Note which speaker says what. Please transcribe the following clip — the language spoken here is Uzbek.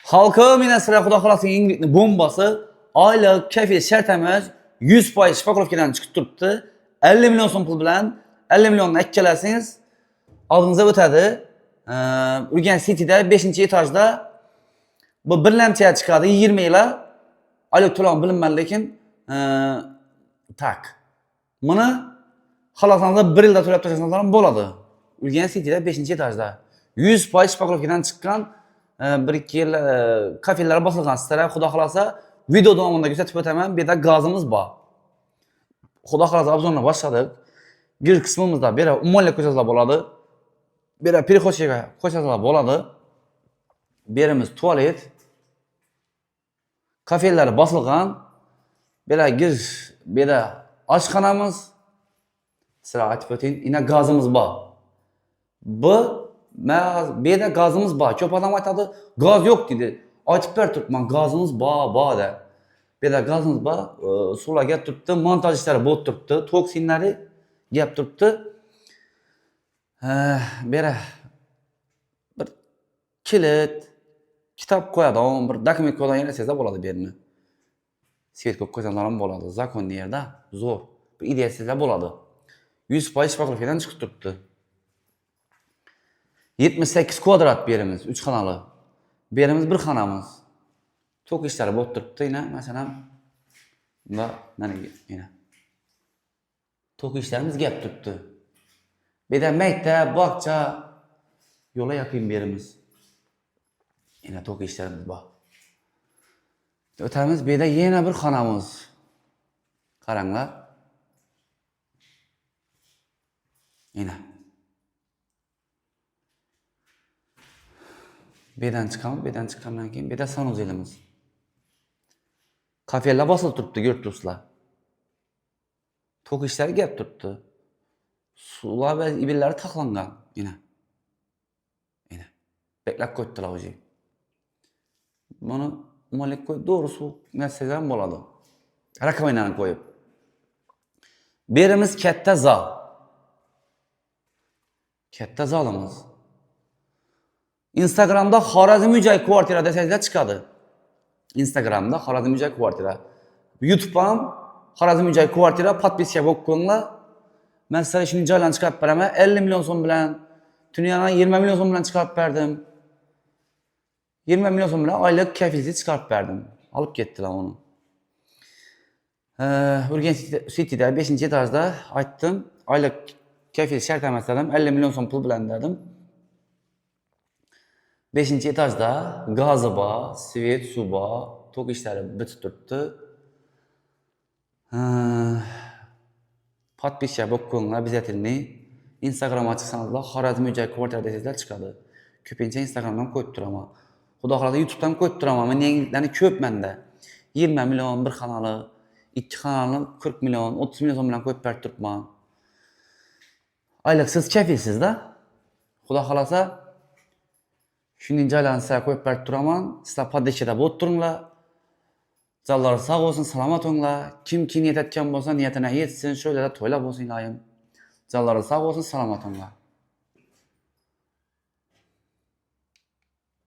Speaker 1: Halka minəsilə Xuda xalasının İngilizcə bombası aylıq kefil şərt əməz 100% şifakorovkadan çıxıb durubdu. 50 milyon son pul bilən 50 milyonunu əkələsiniz adınıza ötədi. Urgen City'də 5-ci etajda bu bir ləmçəyə çıxadı 20 ilə aylık to'lov bilinməli lekin tak. Bunu xalasanızda 1 ildə to'lab tashlasanglar bo'ladi. Urgen City'də 5-ci etajda 100% şifakorovkadan çıxan bir-iki yıl kafelere basılgan sizlere Xuda xalasa video davamında gösterip ötemem bir de gazımız var. Xuda xalasa abzoruna başladık. Bir kısmımızda bir umolle koşazlar boladı. Bir koşazlar boladı. Birimiz tuvalet. Kafelere basılgan. Bir de aşkhanamız. Sıra açıp öteyin. Yine gazımız var. Bir de gazımız var. Çok adam aytadı, gaz yok dedi. Açıp ver tutman, gazımız var de. Bir de gazımız var, sula gep tuttu, montaj işleri bot tuttu, toksinleri gep tuttu. Bir kilit, kitap koyadı, bir dokument koyadı yine sezde boladı birini. Svet koyup koysanlarım boladı, zakon yerde zor. Bir ideya sezde boladı. 100% şifakorovkadan çıkıp tuttu. 78 kvadrat birimiz, 3 kanalı. Birimiz bir kanamız. Tok işleri bot tuttu yine mesela. Bunda yine. Tok işlerimiz gep tuttu. Bir de mektep, bakça, yola yakın birimiz. Yine tok işlerimiz var. Ötemiz bir de yine bir kanamız. Karanlar. Yine. Birden çıkamdan keyin bir de sanuzelimiz. Kafeler basılı tuttu yurtduslar. Tok işleri gep tuttu. Sular ve ibilleri taklangan yine. Beklep koydular hocam. Bunu molek koyup doğrusu meseleden boladı. Rakamıyla koyup. Birimiz katta zal. Katta zalımız. Instagram'da Xorazmiyjoy kvartira desangizlar chiqadi. Instagram'da Xorazmiyjoy kvartira. YouTube'dan Xorazmiyjoy kvartira podpiska bo'lib qo'yinglar. Men sizlarga shuni joylarni chiqarib beraman. 50 milyon so'm bilan, dunyodan 20 milyon so'm bilan chiqarib berdim. 20 milyon so'm bilan oylik kafilni chiqarib berdim. Olib ketdilar uni. Urgen City'da 5-ci etajda aytdim. Oylik kafil shart emasdim. 50 milyon so'm pul bilan dedim. 5-ci etajda gazı var, svet, su var, tok işleri bitib turibdi. Podpiska bo'lib qo'yinglar обязательно. Instagram'a chiqsangizlar, Xorazmiyjoy kvartira desangizlar chiqadi. Ko'pincha Instagramdan qo'yib turaman. Xudo xolasa YouTube'dan qo'yib turaman. Men yangiliklarni ko'p menda. 20 milyon bir kanalı, 2 kanalı 40 milyon, 30 milyon so'm bilan qo'yib berib turibman. Oylik siz kafilsizda. Xudo xolasa Şunun joylarni sizlarga qo'yib berib turaman. Sizlar podpiskada bo'lib turinglar. Zallar sağ olsun, salomat bo'linglar. Kim niyat etgan bo'lsa, niyatini yetsin. Şöyle de to'ylab bo'lsin iloyim. Zallar sağ olsun, salomat bo'linglar.